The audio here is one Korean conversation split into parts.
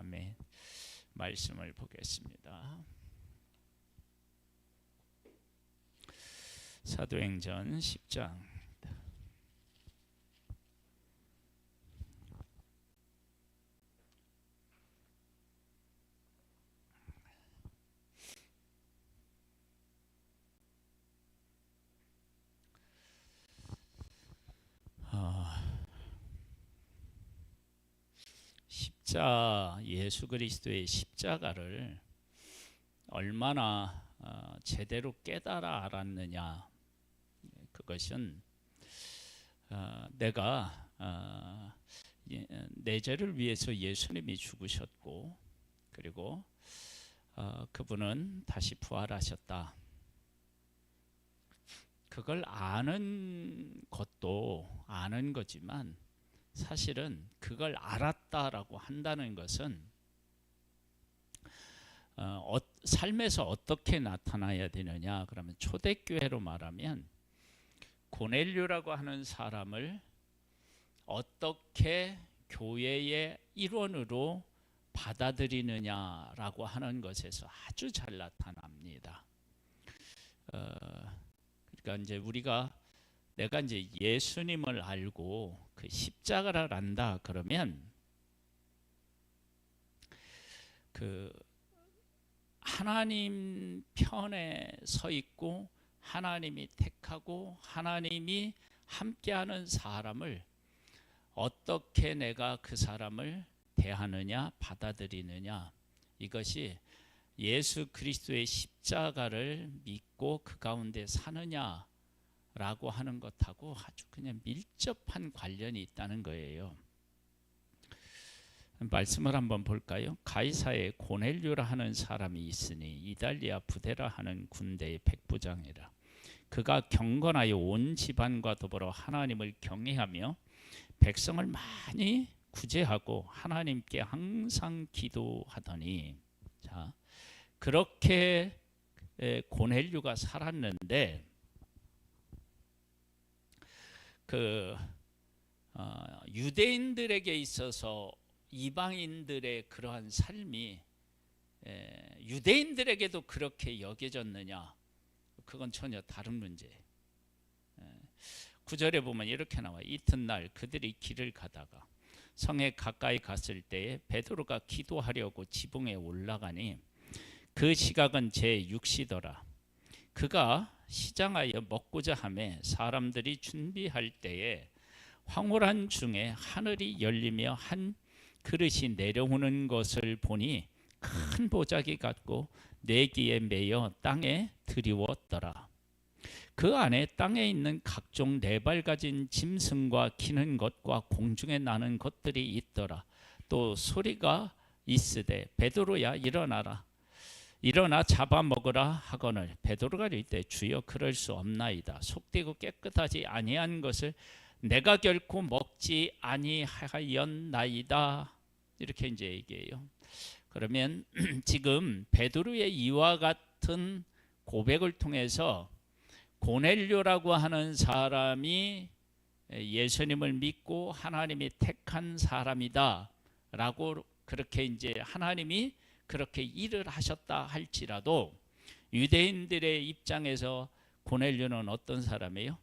아멘. 말씀을 보겠습니다. 사도행전 10장. 예수 그리스도의 십자가를 얼마나 제대로 깨달아 알았느냐. 그것은 내가 내 죄를 위해서 예수님이 죽으셨고, 그리고 그분은 다시 부활하셨다. 그걸 아는 것도 아는 거지만, 사실은 그걸 알았다라고 한다는 것은 삶에서 어떻게 나타나야 되느냐. 그러면 초대교회로 말하면 고넬료라고 하는 사람을 어떻게 교회의 일원으로 받아들이느냐라고 하는 것에서 아주 잘 나타납니다. 그러니까 이제 내가 이제 예수님을 알고 그 십자가를 안다 그러면, 그 하나님 편에 서 있고 하나님이 택하고 하나님이 함께하는 사람을 어떻게 내가 그 사람을 대하느냐, 받아들이느냐, 이것이 예수 그리스도의 십자가를 믿고 그 가운데 사느냐 라고 하는 것하고 아주 그냥 밀접한 관련이 있다는 거예요. 말씀을 한번 볼까요? 가이사에 고넬료라 하는 사람이 있으니 이달리아 부데라 하는 군대의 백부장이라. 그가 경건하여 온 집안과 더불어 하나님을 경외하며 백성을 많이 구제하고 하나님께 항상 기도하더니, 자, 그렇게 고넬료가 살았는데, 유대인들에게 있어서 이방인들의 그러한 삶이 유대인들에게도 그렇게 여겨졌느냐, 그건 전혀 다른 문제예요. 9절에 보면 이렇게 나와요. 이튿날 그들이 길을 가다가 성에 가까이 갔을 때에 베드로가 기도하려고 지붕에 올라가니 그 시각은 제6시더라. 그가 시장하여 먹고자 하매 사람들이 준비할 때에 황홀한 중에 하늘이 열리며 한 그릇이 내려오는 것을 보니 큰 보자기 같고 내기에 매여 땅에 드리웠더라. 그 안에 땅에 있는 각종 네발 가진 짐승과 기는 것과 공중에 나는 것들이 있더라. 또 소리가 있으되 베드로야 일어나라, 일어나 잡아먹으라 하거늘 베드로가 이르되 주여 그럴 수 없나이다. 속되고 깨끗하지 아니한 것을 내가 결코 먹지 아니하였나이다. 이렇게 이제 얘기해요. 그러면 지금 베드로의 이와 같은 고백을 통해서 고넬료라고 하는 사람이 예수님을 믿고 하나님이 택한 사람이다 라고, 그렇게 이제 하나님이 그렇게 일을 하셨다 할지라도 유대인들의 입장에서 고넬료는 어떤 사람이에요?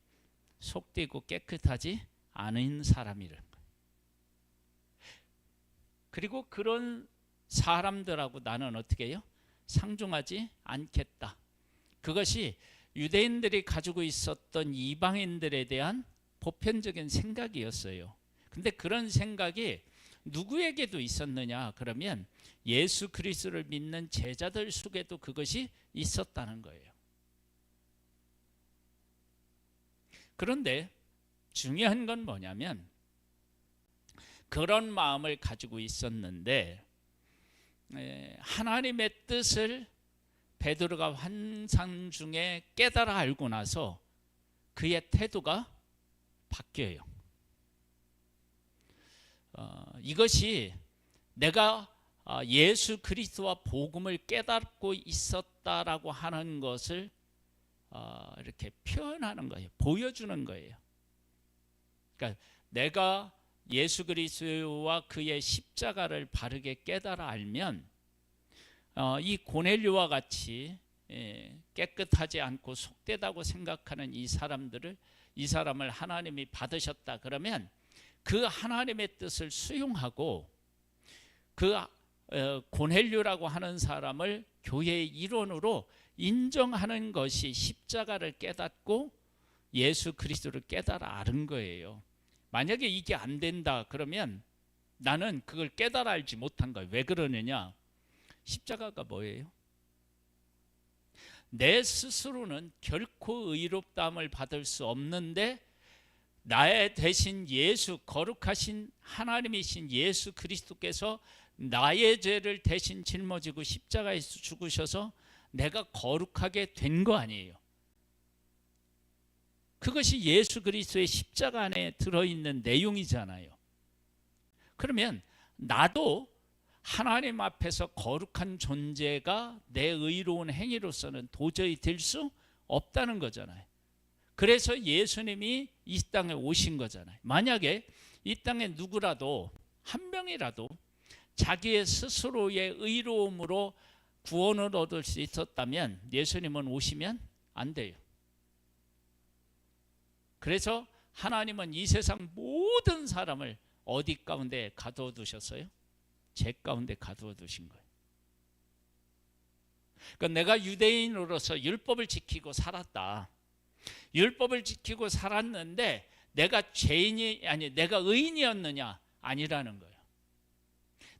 속되고 깨끗하지 않은 사람이라는 거예요. 그리고 그런 사람들하고 나는 어떻게 해요? 상종하지 않겠다. 그것이 유대인들이 가지고 있었던 이방인들에 대한 보편적인 생각이었어요. 근데 그런 생각이 누구에게도 있었느냐? 그러면 예수 그리스도를 믿는 제자들 속에도 그것이 있었다는 거예요. 그런데 중요한 건 뭐냐면, 그런 마음을 가지고 있었는데 하나님의 뜻을 베드로가 환상 중에 깨달아 알고 나서 그의 태도가 바뀌어요. 이것이 내가 예수 그리스도와 복음을 깨닫고 있었다라고 하는 것을 이렇게 표현하는 거예요. 보여주는 거예요. 그러니까 내가 예수 그리스도와 그의 십자가를 바르게 깨달아 알면 이 고넬료와 같이 깨끗하지 않고 속되다고 생각하는 이 사람을 하나님이 받으셨다 그러면 그 하나님의 뜻을 수용하고 그 고넬료라고 하는 사람을 교회의 일원으로 인정하는 것이 십자가를 깨닫고 예수 그리스도를 깨달아 아는 거예요. 만약에 이게 안 된다 그러면 나는 그걸 깨달아 알지 못한 거예요. 왜 그러느냐? 십자가가 뭐예요? 내 스스로는 결코 의롭다함을 받을 수 없는데 나의 대신 예수, 거룩하신 하나님이신 예수 그리스도께서 나의 죄를 대신 짊어지고 십자가에서 죽으셔서 내가 거룩하게 된 거 아니에요. 그것이 예수 그리스도의 십자가 안에 들어있는 내용이잖아요. 그러면 나도 하나님 앞에서 거룩한 존재가 내 의로운 행위로서는 도저히 될 수 없다는 거잖아요. 그래서 예수님이 이 땅에 오신 거잖아요. 만약에 이 땅에 누구라도 한 명이라도 자기의 스스로의 의로움으로 구원을 얻을 수 있었다면 예수님은 오시면 안 돼요. 그래서 하나님은 이 세상 모든 사람을 어디 가운데 가두어 두셨어요? 제 가운데 가두어 두신 거예요. 그러니까 내가 유대인으로서 율법을 지키고 살았다. 율법을 지키고 살았는데 내가 내가 의인이었느냐? 아니라는 거예요.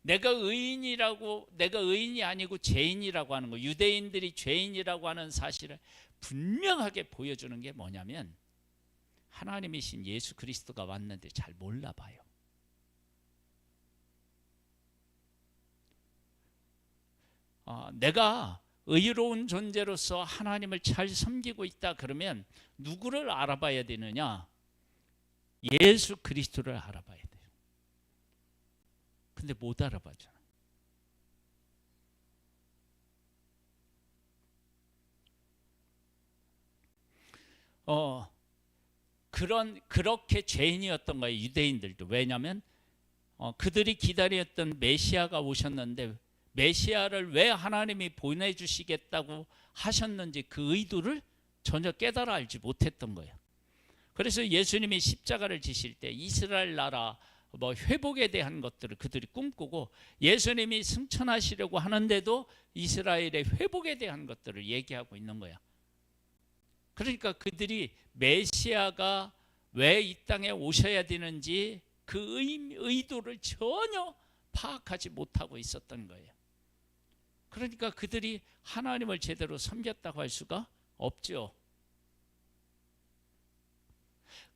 내가 의인이 아니고 죄인이라고 하는 거, 유대인들이 죄인이라고 하는 사실을 분명하게 보여주는 게 뭐냐면 하나님이신 예수 그리스도가 왔는데 잘 몰라봐요. 내가 의로운 존재로서 하나님을 잘 섬기고 있다 그러면 누구를 알아봐야 되느냐? 예수 그리스도를 알아봐야 돼요. 근데 못 알아봐잖아. 그렇게 죄인이었던 거예요, 유대인들도. 왜냐하면 그들이 기다렸던 메시아가 오셨는데 메시아를 왜 하나님이 보내주시겠다고 하셨는지 그 의도를 전혀 깨달아 알지 못했던 거예요. 그래서 예수님이 십자가를 지실 때 이스라엘 나라 회복에 대한 것들을 그들이 꿈꾸고 예수님이 승천하시려고 하는데도 이스라엘의 회복에 대한 것들을 얘기하고 있는 거야. 그러니까 그들이 메시아가 왜 이 땅에 오셔야 되는지 그 의도를 전혀 파악하지 못하고 있었던 거예요. 그러니까 그들이 하나님을 제대로 섬겼다고 할 수가 없죠.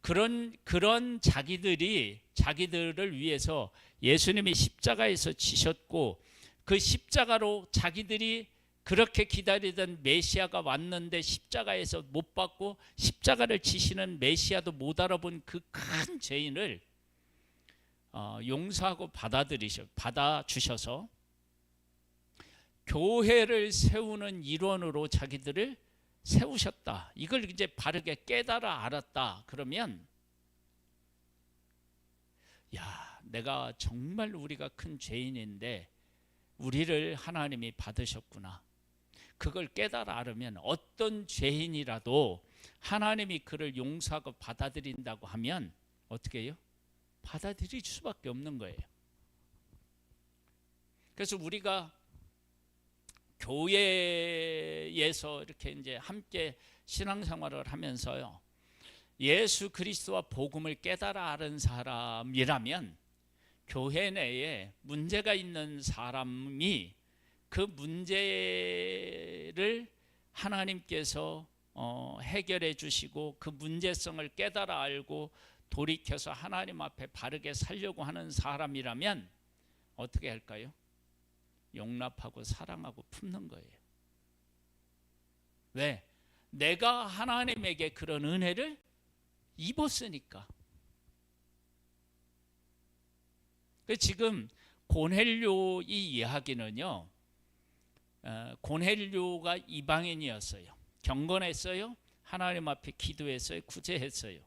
그런 자기들을 위해서 예수님이 십자가에서 지셨고 그 십자가로 자기들이 그렇게 기다리던 메시아가 왔는데 십자가에서 못 받고 십자가를 지시는 메시아도 못 알아본 그 큰 죄인을 용서하고 받아주셔서 교회를 세우는 일원으로 자기들을 세우셨다. 이걸 이제 바르게 깨달아 알았다. 그러면 내가 정말 우리가 큰 죄인인데 우리를 하나님이 받으셨구나. 그걸 깨달아 알으면 어떤 죄인이라도 하나님이 그를 용서하고 받아들인다고 하면 어떻게 해요? 받아들일 수밖에 없는 거예요. 그래서 우리가 교회에서 이렇게 이제 함께 신앙생활을 하면서요, 예수 그리스도와 복음을 깨달아 아는 사람이라면 교회 내에 문제가 있는 사람이 그 문제를 하나님께서 해결해 주시고 그 문제성을 깨달아 알고 돌이켜서 하나님 앞에 바르게 살려고 하는 사람이라면 어떻게 할까요? 용납하고 사랑하고 품는 거예요. 왜? 내가 하나님에게 그런 은혜를 입었으니까. 지금 고넬료 이 이야기는요, 고넬료가 이방인이었어요. 경건했어요. 하나님 앞에 기도했어요. 구제했어요.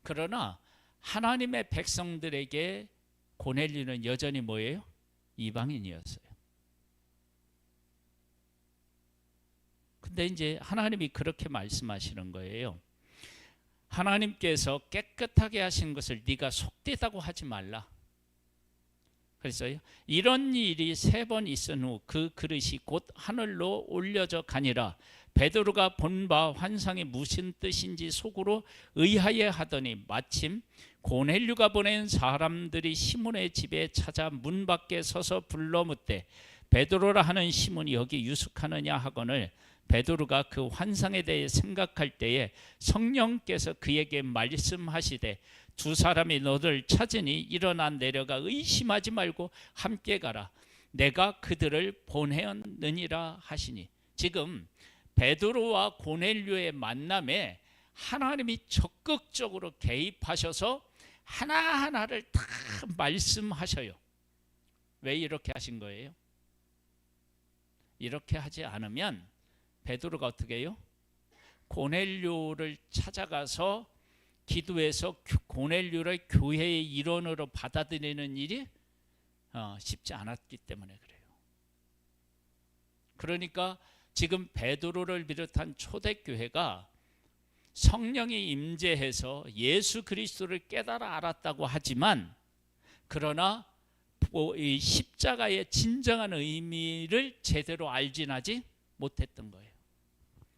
그러나 하나님의 백성들에게 고넬료는 여전히 뭐예요? 이방인이었어요. 근데 이제 하나님이 그렇게 말씀하시는 거예요. 하나님께서 깨끗하게 하신 것을 네가 속되다고 하지 말라. 그랬어요. 이런 일이 3번 있은 후 그 그릇이 곧 하늘로 올려져 가니라. 베드로가 본 바 환상이 무슨 뜻인지 속으로 의아해 하더니 마침 고넬료가 보낸 사람들이 시몬의 집에 찾아 문 밖에 서서 불러 묻되 베드로라 하는 시몬이 여기 유숙하느냐 하거늘 베드로가 그 환상에 대해 생각할 때에 성령께서 그에게 말씀하시되 2 사람이 너를 찾으니 일어나 내려가 의심하지 말고 함께 가라. 내가 그들을 보내었느니라 하시니. 지금 베드로와 고넬료의 만남에 하나님이 적극적으로 개입하셔서 하나하나를 다 말씀하셔요. 왜 이렇게 하신 거예요? 이렇게 하지 않으면 베드로가 어떻게 해요? 고넬료를 찾아가서 기도해서 고넬료를 교회의 일원으로 받아들이는 일이 쉽지 않았기 때문에 그래요. 그러니까 지금 베드로를 비롯한 초대교회가 성령이 임재해서 예수 그리스도를 깨달아 알았다고 하지만 그러나 이 십자가의 진정한 의미를 제대로 알진 하지 못했던 거예요.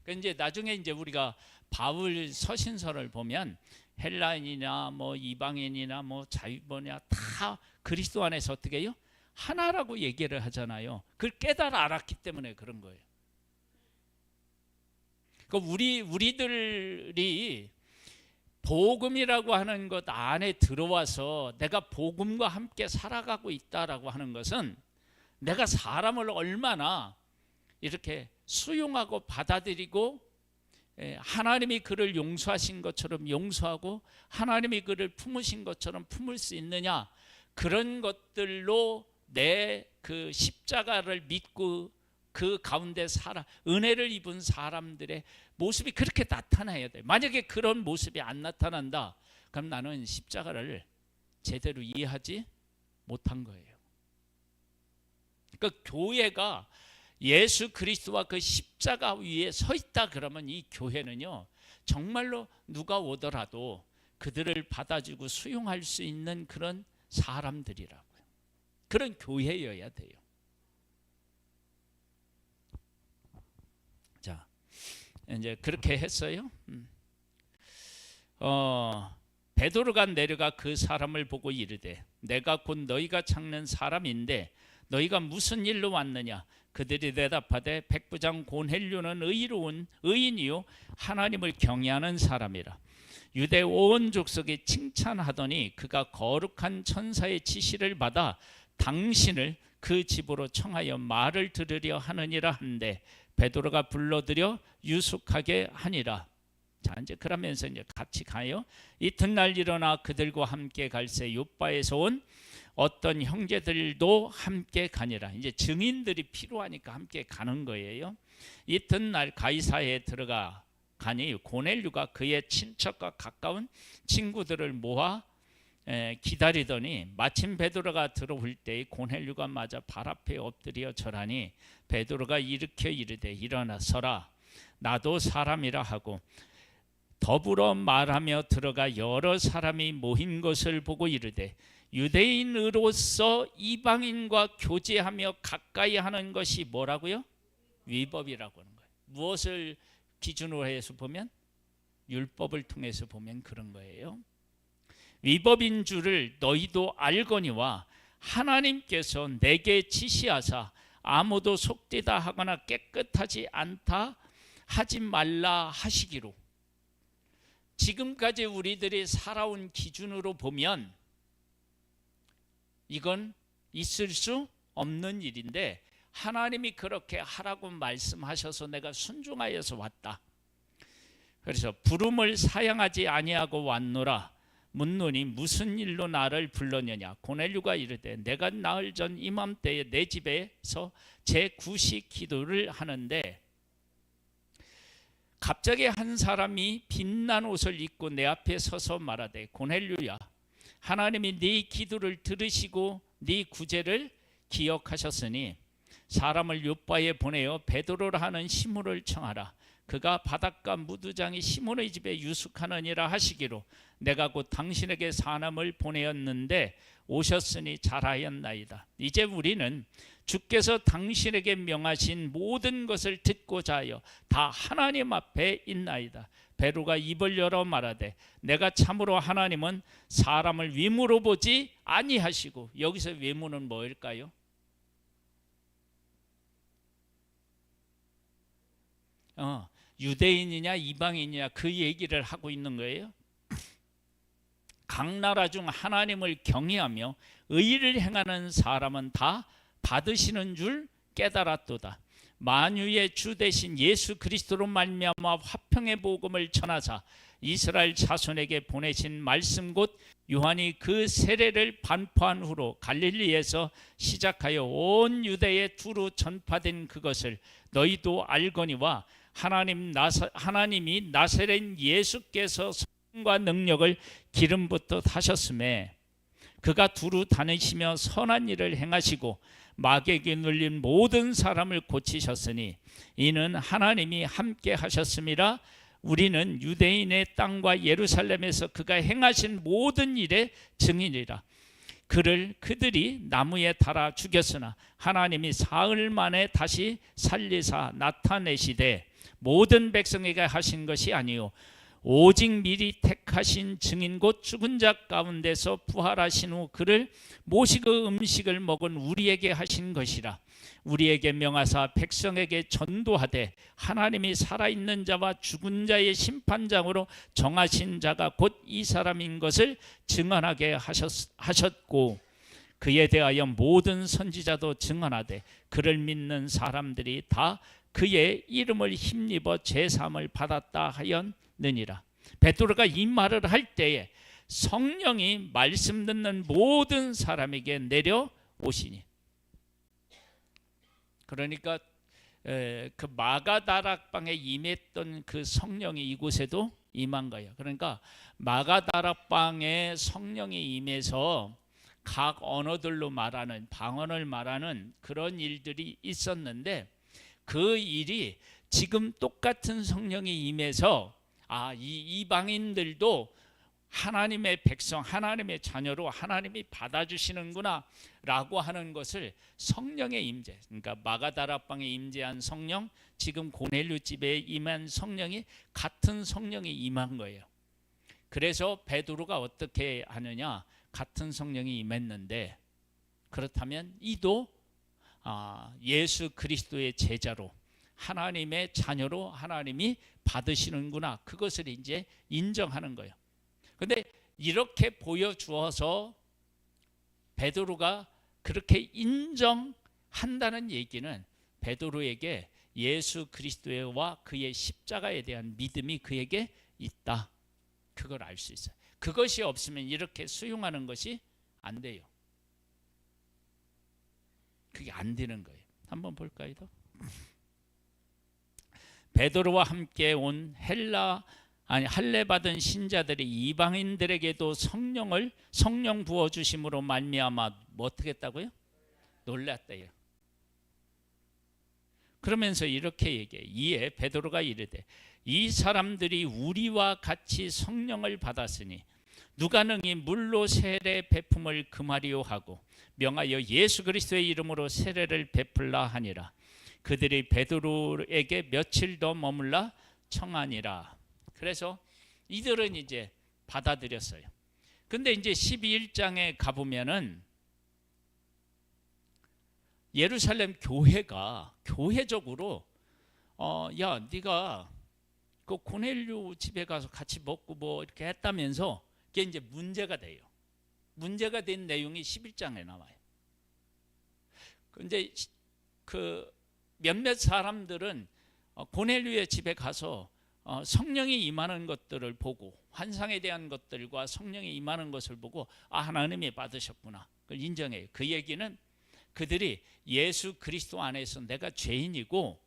이제 나중에 이제 우리가 바울 서신서를 보면 헬라인이나 뭐 이방인이나 뭐 자유번이나 다 그리스도 안에서 어떻게 해요? 하나라고 얘기를 하잖아요. 그걸 깨달아 알았기 때문에 그런 거예요. 그러니까 우리들이 복음이라고 하는 것 안에 들어와서 내가 복음과 함께 살아가고 있다라고 하는 것은 내가 사람을 얼마나 이렇게 수용하고 받아들이고 하나님이 그를 용서하신 것처럼 용서하고 하나님이 그를 품으신 것처럼 품을 수 있느냐, 그런 것들로 내 그 십자가를 믿고 그 가운데 은혜를 입은 사람들의 모습이 그렇게 나타나야 돼. 만약에 그런 모습이 안 나타난다, 그럼 나는 십자가를 제대로 이해하지 못한 거예요. 그러니까 교회가 예수 그리스도와 그 십자가 위에 서 있다 그러면 이 교회는요, 정말로 누가 오더라도 그들을 받아주고 수용할 수 있는 그런 사람들이라고요. 그런 교회여야 돼요. 자, 이제 그렇게 했어요. 베드로가 내려가 그 사람을 보고 이르되 내가 곧 너희가 찾는 사람인데 너희가 무슨 일로 왔느냐? 그들이 대답하되 백부장 고넬료는 의로운 의인이요 하나님을 경외하는 사람이라. 유대 온 족속이 칭찬하더니 그가 거룩한 천사의 지시를 받아 당신을 그 집으로 청하여 말을 들으려 하느니라 한데 베드로가 불러들여 유숙하게 하니라. 자, 이제 그러면서 이제 같이 가요. 이튿날 일어나 그들과 함께 갈새 요바에서 온 어떤 형제들도 함께 가니라. 이제 증인들이 필요하니까 함께 가는 거예요. 이튿날 가이사야에 들어가 가니 고넬료가 그의 친척과 가까운 친구들을 모아 기다리더니 마침 베드로가 들어올 때 고넬료가 맞아 발 앞에 엎드려 절하니 베드로가 일으켜 이르되 일어나 서라, 나도 사람이라 하고 더불어 말하며 들어가 여러 사람이 모인 것을 보고 이르되 유대인으로서 이방인과 교제하며 가까이 하는 것이 뭐라고요? 위법이라고 하는 거예요. 무엇을 기준으로 해서 보면? 율법을 통해서 보면 그런 거예요. 위법인 줄을 너희도 알거니와 하나님께서 내게 지시하사 아무도 속되다 하거나 깨끗하지 않다 하지 말라 하시기로. 지금까지 우리들이 살아온 기준으로 보면 이건 있을 수 없는 일인데 하나님이 그렇게 하라고 말씀하셔서 내가 순종하여서 왔다. 그래서 부름을 사양하지 아니하고 왔노라. 묻노니 무슨 일로 나를 불렀느냐? 고넬료가 이르되 내가 나흘 전 이맘때에 내 집에서 제9시 기도를 하는데 갑자기 한 사람이 빛난 옷을 입고 내 앞에 서서 말하되 고넬료야, 하나님이 네 기도를 들으시고 네 구제를 기억하셨으니 사람을 요바에 보내어 베드로라 하는 시몬을 청하라. 그가 바닷가 무두장이 시몬의 집에 유숙하느니라 하시기로 내가 곧 당신에게 사람을 보내었는데 오셨으니 잘하였나이다. 이제 우리는 주께서 당신에게 명하신 모든 것을 듣고자 하여 다 하나님 앞에 있나이다. 베드로가 입을 열어 말하되 내가 참으로 하나님은 사람을 위무로 보지 아니하시고, 여기서 위무는 뭐일까요? 유대인이냐 이방인이냐 그 얘기를 하고 있는 거예요. 각 나라 중 하나님을 경외하며 의를 행하는 사람은 다 받으시는 줄 깨달았도다. 만유의 주 되신 예수 그리스도로 말미암아 화평의 복음을 전하사 이스라엘 자손에게 보내신 말씀 곧 요한이 그 세례를 반포한 후로 갈릴리에서 시작하여 온 유대에 두루 전파된 그것을 너희도 알거니와 하나님이 나사렛 예수께서 성과 능력을 기름부터 하셨음에 그가 두루 다니시며 선한 일을 행하시고 마귀에게 눌린 모든 사람을 고치셨으니 이는 하나님이 함께 하셨음이라. 우리는 유대인의 땅과 예루살렘에서 그가 행하신 모든 일의 증인이라. 그를 그들이 나무에 달아 죽였으나 하나님이 사흘 만에 다시 살리사 나타내시되 모든 백성에게 하신 것이 아니요 오직 미리 택하신 증인 곧 죽은 자 가운데서 부활하신 후 그를 모시고 음식을 먹은 우리에게 하신 것이라. 우리에게 명하사 백성에게 전도하되 하나님이 살아있는 자와 죽은 자의 심판장으로 정하신 자가 곧 이 사람인 것을 증언하게 하셨고 그에 대하여 모든 선지자도 증언하되 그를 믿는 사람들이 다 그의 이름을 힘입어 제사함을 받았다 하였느니라. 베드로가 이 말을 할 때에 성령이 말씀 듣는 모든 사람에게 내려오시니, 그러니까 그 마가다락방에 임했던 그 성령이 이곳에도 임한 거예요. 그러니까 마가다락방에 성령이 임해서 각 언어들로 말하는, 방언을 말하는 그런 일들이 있었는데 그 일이 지금 똑같은 성령이 임해서 이 이방인들도 하나님의 백성, 하나님의 자녀로 하나님이 받아주시는구나 라고 하는 것을 성령의 임재, 그러니까 마가다락방에 임재한 성령, 지금 고넬료 집에 임한 성령이 같은 성령이 임한 거예요. 그래서 베드로가 어떻게 하느냐, 같은 성령이 임했는데 그렇다면 이도 예수 그리스도의 제자로 하나님의 자녀로 하나님이 받으시는구나, 그것을 이제 인정하는 거예요. 근데 이렇게 보여주어서 베드로가 그렇게 인정한다는 얘기는 베드로에게 예수 그리스도와 그의 십자가에 대한 믿음이 그에게 있다, 그걸 알 수 있어요. 그것이 없으면 이렇게 수용하는 것이 안 돼요. 그게 안 되는 거예요. 한번 볼까요? 베드로와 함께 온 할례 받은 신자들이 이방인들에게도 성령 부어 주심으로 말미암아 뭐 어떻게 했다고요? 놀랐대요. 그러면서 이렇게 얘기해. 이에 베드로가 이르되 이 사람들이 우리와 같이 성령을 받았으니 누가 능히 물로 세례 베품을 금하리요 하고 명하여 예수 그리스도의 이름으로 세례를 베풀라 하니라. 그들이 베드로에게 며칠 더 머물라 청하니라. 그래서 이들은 이제 받아들였어요. 근데 이제 12장에 가보면은 예루살렘 교회가 교회적으로 야 네가 그 고넬료 집에 가서 같이 먹고 뭐 이렇게 했다면서 그게 이제 문제가 돼요. 문제가 된 내용이 11장에 나와요. 근데 그 몇몇 사람들은 고넬료의 집에 가서 성령이 임하는 것들을 보고, 환상에 대한 것들과 성령이 임하는 것을 보고 하나님이 받으셨구나, 그걸 인정해요. 그 얘기는 그들이 예수 그리스도 안에서 내가 죄인이고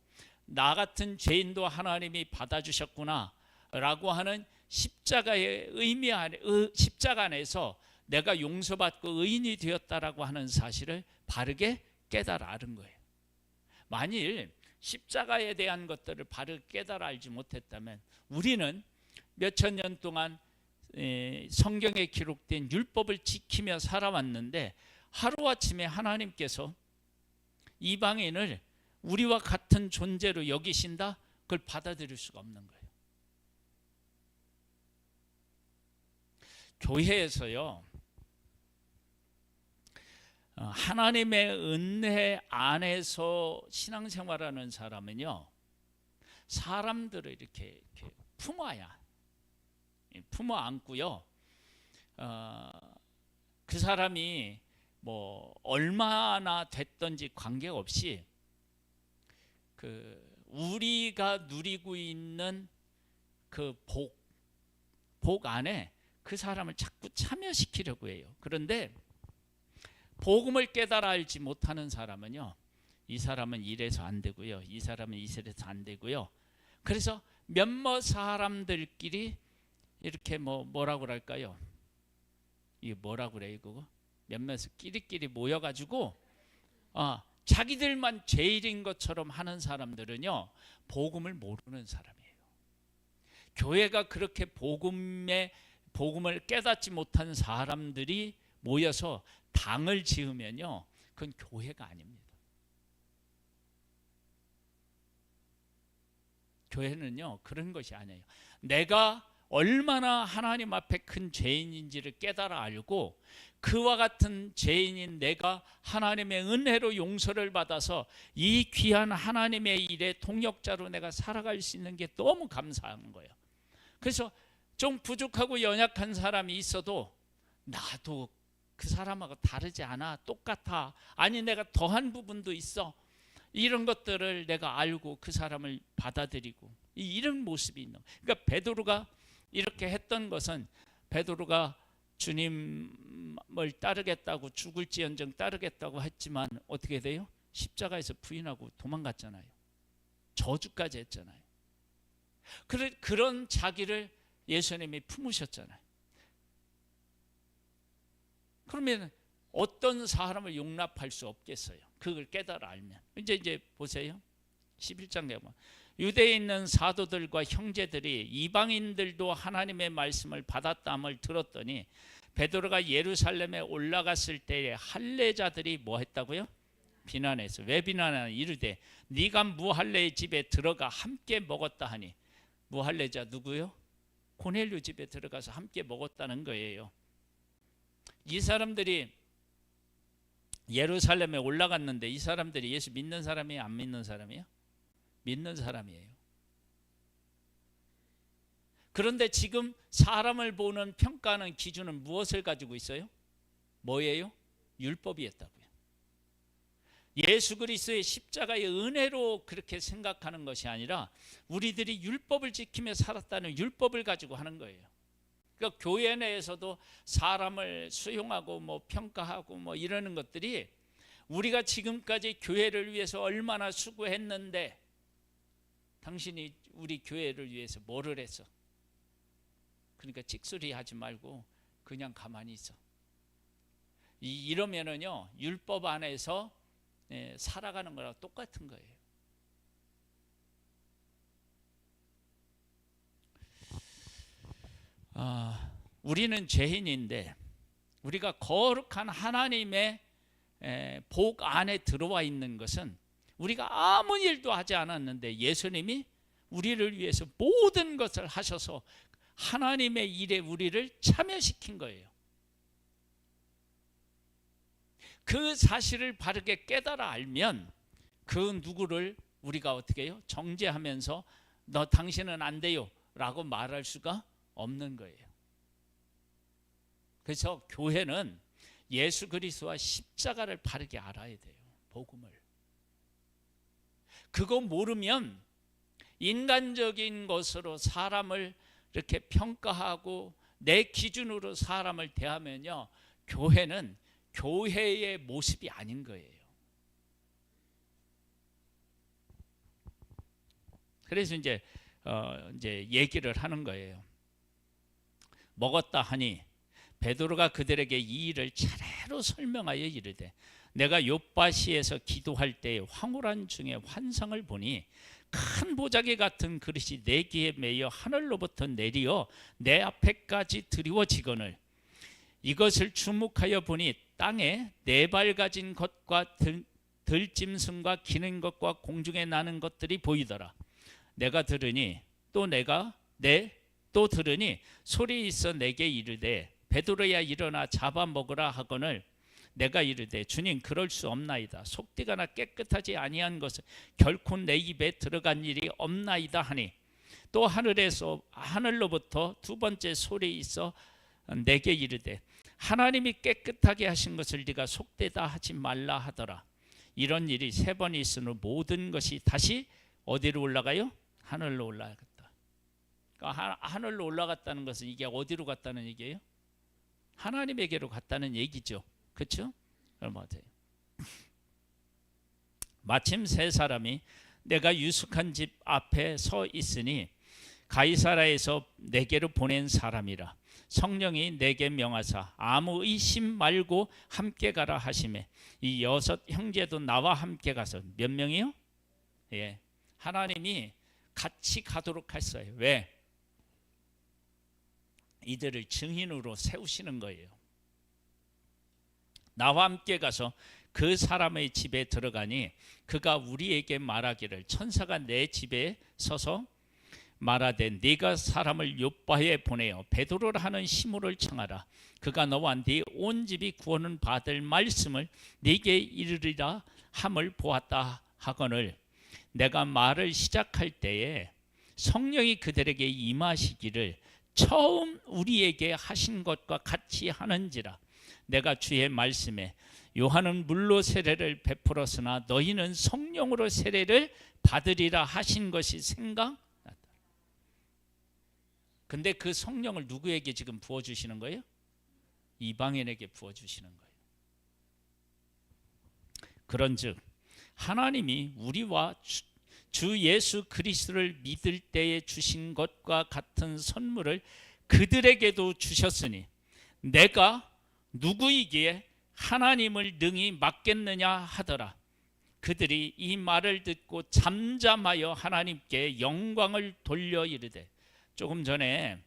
나 같은 죄인도 하나님이 받아주셨구나 라고 하는 십자가의 의미 안에, 십자가 안에서 내가 용서받고 의인이 되었다라고 하는 사실을 바르게 깨달아 알은 거예요. 만일 십자가에 대한 것들을 바르게 깨달아 알지 못했다면 우리는 몇천 년 동안 성경에 기록된 율법을 지키며 살아왔는데 하루아침에 하나님께서 이방인을 우리와 같은 존재로 여기신다? 그걸 받아들일 수가 없는 거예요. 교회에서요, 하나님의 은혜 안에서 신앙생활하는 사람은요, 사람들을 이렇게 품어 안고요, 그 사람이 뭐 얼마나 됐든지 관계없이 우리가 누리고 있는 그 복 안에 그 사람을 자꾸 참여시키려고 해요. 그런데 복음을 깨달아 알지 못하는 사람은요, 이 사람은 이래서 안 되고요, 이 사람은 이래서 안 되고요. 그래서 몇몇 사람들끼리 이렇게 뭐라고 그럴까요? 이게 뭐라고 그래요, 그거? 몇몇 끼리끼리 모여가지고 자기들만 제일인 것처럼 하는 사람들은요, 복음을 모르는 사람이에요. 교회가 그렇게 복음을 깨닫지 못한 사람들이 모여서 당을 지으면요, 그건 교회가 아닙니다. 교회는요, 그런 것이 아니에요. 내가 얼마나 하나님 앞에 큰 죄인인지를 깨달아 알고 그와 같은 죄인인 내가 하나님의 은혜로 용서를 받아서 이 귀한 하나님의 일에 동역자로 내가 살아갈 수 있는 게 너무 감사한 거예요. 그래서 좀 부족하고 연약한 사람이 있어도 나도 그 사람하고 다르지 않아, 똑같아, 아니 내가 더한 부분도 있어, 이런 것들을 내가 알고 그 사람을 받아들이고 이런 모습이 있는 거예요. 그러니까 베드로가 이렇게 했던 것은, 베드로가 주님을 따르겠다고, 죽을지언정 따르겠다고 했지만 어떻게 돼요? 십자가에서 부인하고 도망갔잖아요. 저주까지 했잖아요. 그런 자기를 예수님이 품으셨잖아요. 그러면 어떤 사람을 용납할 수 없겠어요? 그걸 깨달아 알면. 이제 보세요. 11장 가면 유대에 있는 사도들과 형제들이 이방인들도 하나님의 말씀을 받았다함을 들었더니 베드로가 예루살렘에 올라갔을 때에 할례자들이 뭐 했다고요? 비난했어. 왜 비난하냐? 이르되 네가 무할례의 집에 들어가 함께 먹었다 하니. 무할례자 누구요? 고넬료 집에 들어가서 함께 먹었다는 거예요. 이 사람들이 예루살렘에 올라갔는데 이 사람들이 예수 믿는 사람이에요? 안 믿는 사람이에요? 믿는 사람이에요. 그런데 지금 사람을 보는 평가하는 기준은 무엇을 가지고 있어요? 뭐예요? 율법이었다고요. 예수 그리스도의 십자가의 은혜로 그렇게 생각하는 것이 아니라 우리들이 율법을 지키며 살았다는 율법을 가지고 하는 거예요. 그러니까 교회 내에서도 사람을 수용하고 평가하고 이러는 것들이, 우리가 지금까지 교회를 위해서 얼마나 수고했는데 당신이 우리 교회를 위해서 뭐를 했어? 그러니까 찍소리 하지 말고 그냥 가만히 있어. 이러면은요, 율법 안에서 살아가는 거랑 똑같은 거예요. 우리는 죄인인데 우리가 거룩한 하나님의 복 안에 들어와 있는 것은 우리가 아무 일도 하지 않았는데 예수님이 우리를 위해서 모든 것을 하셔서 하나님의 일에 우리를 참여시킨 거예요. 그 사실을 바르게 깨달아 알면 그 누구를 우리가 어떻게 해요? 정죄하면서 너 당신은 안 돼요 라고 말할 수가 없는 거예요. 그래서 교회는 예수 그리스도와 십자가를 바르게 알아야 돼요. 복음을. 그거 모르면 인간적인 것으로 사람을 이렇게 평가하고 내 기준으로 사람을 대하면요, 교회는 교회의 모습이 아닌 거예요. 그래서 이제 얘기를 하는 거예요. 먹었다 하니 베드로가 그들에게 이 일을 차례로 설명하여 이르되 내가 욥바시에서 기도할 때에 황홀한 중에 환상을 보니 큰 보자기 같은 그릇이 내 귀에 매여 하늘로부터 내리어 내 앞에까지 드리워지거늘 이것을 주목하여 보니 땅에 네 발 가진 것과 들짐승과 기는 것과 공중에 나는 것들이 보이더라. 내가 들으니 또 들으니 소리 있어 내게 이르되 베드로야 일어나 잡아먹으라 하거늘 내가 이르되 주님 그럴 수 없나이다. 속되거나 깨끗하지 아니한 것은 결코 내 입에 들어간 일이 없나이다 하니 또 하늘로부터 두 번째 소리 있어 내게 이르되 하나님이 깨끗하게 하신 것을 네가 속되다 하지 말라 하더라. 이런 일이 세 번 있은 후 모든 것이 다시 어디로 올라가요? 하늘로 올라갔다. 그러니까 하늘로 올라갔다는 것은 이게 어디로 갔다는 얘기예요? 하나님에게로 갔다는 얘기죠. 그렇죠? 맞아요. 마침 세 사람이 내가 유숙한 집 앞에 서 있으니 가이사라에서 내게로 보낸 사람이라. 성령이 내게 명하사 아무 의심 말고 함께 가라 하시매 이 여섯 형제도 나와 함께 가서 몇 명이요? 예, 하나님이 같이 가도록 했어요. 왜? 이들을 증인으로 세우시는 거예요. 나와 함께 가서 그 사람의 집에 들어가니 그가 우리에게 말하기를 천사가 내 집에 서서 말하되 네가 사람을 욥바에 보내어 베드로라 하는 시므를 청하라. 그가 너와 네 온 집이 구원을 받을 말씀을 네게 이르리라 함을 보았다 하거늘 내가 말을 시작할 때에 성령이 그들에게 임하시기를 처음 우리에게 하신 것과 같이 하는지라. 내가 주의 말씀에 요한은 물로 세례를 베풀었으나 너희는 성령으로 세례를 받으리라 하신 것이 생각났다. 근데 그 성령을 누구에게 지금 부어주시는 거예요? 이방인에게 부어주시는 거예요. 그런즉 하나님이 우리와 주 예수 그리스도를 믿을 때에 주신 것과 같은 선물을 그들에게도 주셨으니 내가 누구이기에 하나님을 능히 맡겠느냐 하더라. 그들이 이 말을 듣고 잠잠하여 하나님께 영광을 돌려 이르되 조금 전에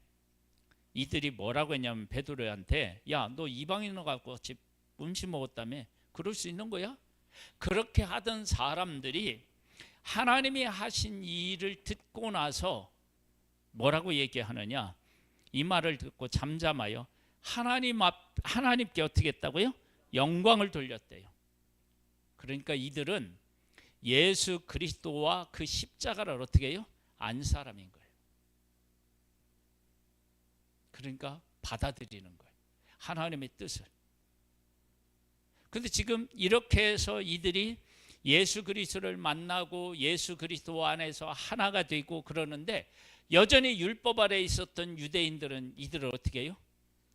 이들이 뭐라고 했냐면 베드로한테 야, 너 이방인을 갖고 집 음식 먹었다며? 그럴 수 있는 거야? 그렇게 하던 사람들이 하나님이 하신 이 일을 듣고 나서 뭐라고 얘기하느냐? 이 말을 듣고 잠잠하여 하나님께 어떻게 했다고요? 영광을 돌렸대요. 그러니까 이들은 예수 그리스도와 그 십자가를 어떻게 해요? 안 사람인 거예요. 그러니까 받아들이는 거예요. 하나님의 뜻을. 그런데 지금 이렇게 해서 이들이 예수 그리스도를 만나고 예수 그리스도 안에서 하나가 되고 그러는데 여전히 율법 아래에 있었던 유대인들은 이들을 어떻게 해요?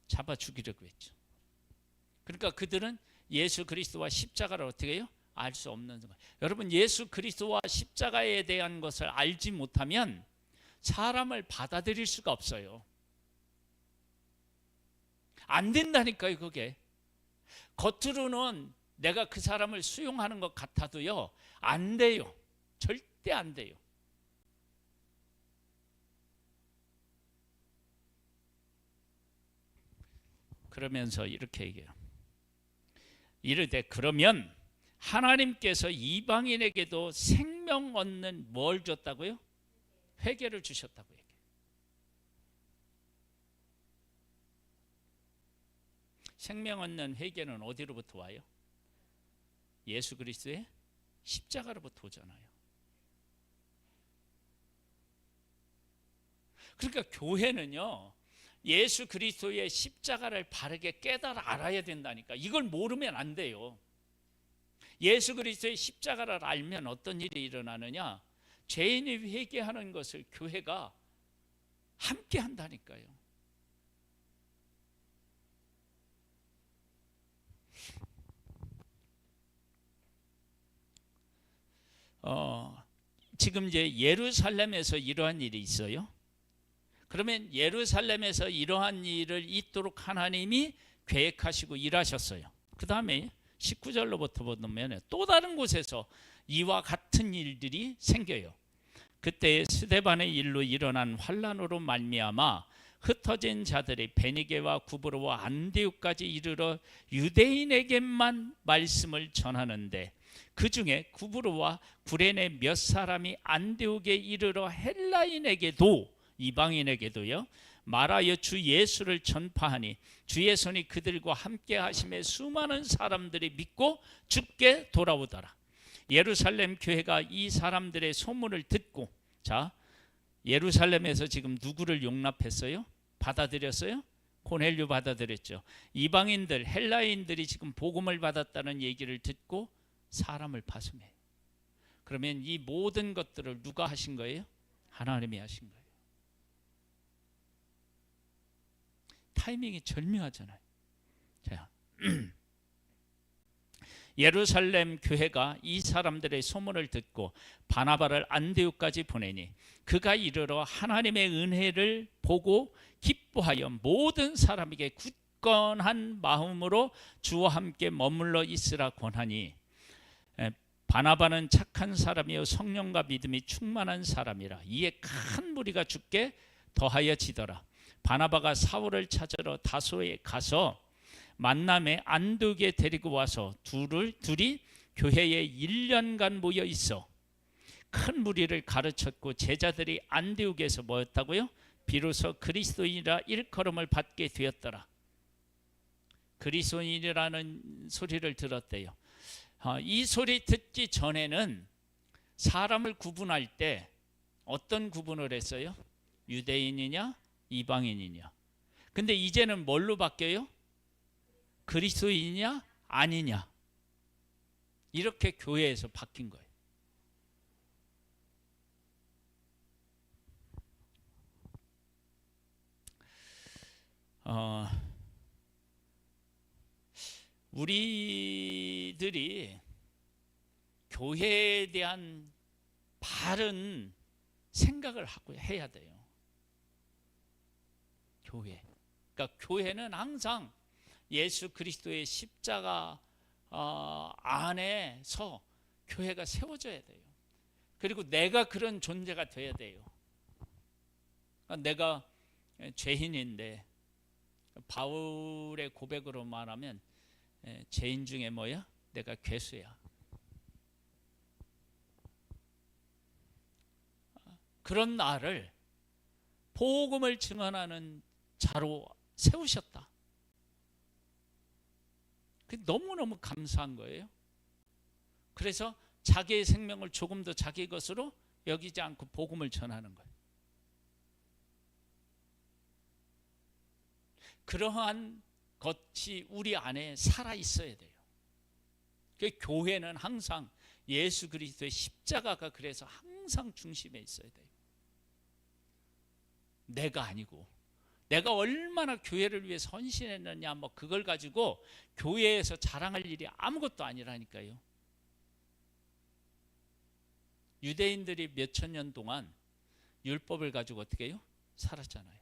잡아 죽이려고 했죠. 그러니까 그들은 예수 그리스도와 십자가를 어떻게 해요? 알 수 없는 거예요. 여러분 예수 그리스도와 십자가에 대한 것을 알지 못하면 사람을 받아들일 수가 없어요. 안 된다니까요. 그게 겉으로는 내가 그 사람을 수용하는 것 같아도요 안 돼요. 절대 안 돼요. 그러면서 이렇게 얘기해요. 이르되 그러면 하나님께서 이방인에게도 생명 얻는 뭘 줬다고요? 회개를 주셨다고 얘기해요. 생명 얻는 회개는 어디로부터 와요? 예수 그리스도의 십자가로부터 오잖아요. 그러니까 교회는요 예수 그리스도의 십자가를 바르게 깨달아 알아야 된다니까. 이걸 모르면 안 돼요. 예수 그리스도의 십자가를 알면 어떤 일이 일어나느냐? 죄인이 회개하는 것을 교회가 함께 한다니까요. 지금 이제 예루살렘에서 이러한 일이 있어요. 그러면 예루살렘에서 이러한 일을 있도록 하나님이 계획하시고 일하셨어요. 그 다음에 19절로부터 보면 또 다른 곳에서 이와 같은 일들이 생겨요. 그때 스데반의 일로 일어난 환란으로 말미암아 흩어진 자들이 베니게와 구브로와 안디옥까지 이르러 유대인에게만 말씀을 전하는데 그 중에 구브로와 구레네 몇 사람이 안디옥에 이르러 헬라인에게도 이방인에게도요 말하여 주 예수를 전파하니 주의 손이 그들과 함께 하심에 수많은 사람들이 믿고 주께 돌아오더라. 예루살렘 교회가 이 사람들의 소문을 듣고, 자, 예루살렘에서 지금 누구를 용납했어요? 받아들였어요? 고넬료 받아들였죠. 이방인들, 헬라인들이 지금 복음을 받았다는 얘기를 듣고 사람을 파송해요. 그러면 이 모든 것들을 누가 하신 거예요? 하나님이 하신 거예요. 타이밍이 절묘하잖아요. 자, 예루살렘 교회가 이 사람들의 소문을 듣고 바나바를 안디옥까지 보내니 그가 이르러 하나님의 은혜를 보고 기뻐하여 모든 사람에게 굳건한 마음으로 주와 함께 머물러 있으라 권하니 바나바는 착한 사람이요 성령과 믿음이 충만한 사람이라. 이에 큰 무리가 주께 더하여 지더라. 바나바가 사울을 찾으러 다소에 가서 만남에 안디옥에 데리고 와서 둘이 교회에 1년간 모여 있어 큰 무리를 가르쳤고 제자들이 안디옥에서 뭐였다고요? 비로소 그리스도인이라 일컬음을 받게 되었더라. 그리스도인이라는 소리를 들었대요. 이 소리 듣기 전에는 사람을 구분할 때 어떤 구분을 했어요? 유대인이냐 이방인이냐. 근데 이제는 뭘로 바뀌어요? 그리스도인이냐 아니냐. 이렇게 교회에서 바뀐 거예요. 우리들이 교회에 대한 바른 생각을 하고 해야 돼요. 교회. 그러니까 교회는 항상 예수 그리스도의 십자가 안에서 교회가 세워져야 돼요. 그리고 내가 그런 존재가 돼야 돼요. 그러니까 내가 죄인인데 바울의 고백으로 말하면 죄인 중에 뭐야? 내가 괴수야. 그런 나를 복음을 증언하는 자로 세우셨다. 너무너무 감사한 거예요. 그래서 자기의 생명을 조금 더 자기 것으로 여기지 않고 복음을 전하는 거예요. 그러한 것이 우리 안에 살아 있어야 돼요. 교회는 항상 예수 그리스도의 십자가가 그래서 항상 중심에 있어야 돼요. 내가 아니고 내가 얼마나 교회를 위해 헌신했느냐 뭐 그걸 가지고 교회에서 자랑할 일이 아무것도 아니라니까요. 유대인들이 몇천 년 동안 율법을 가지고 어떻게 해요? 살았잖아요.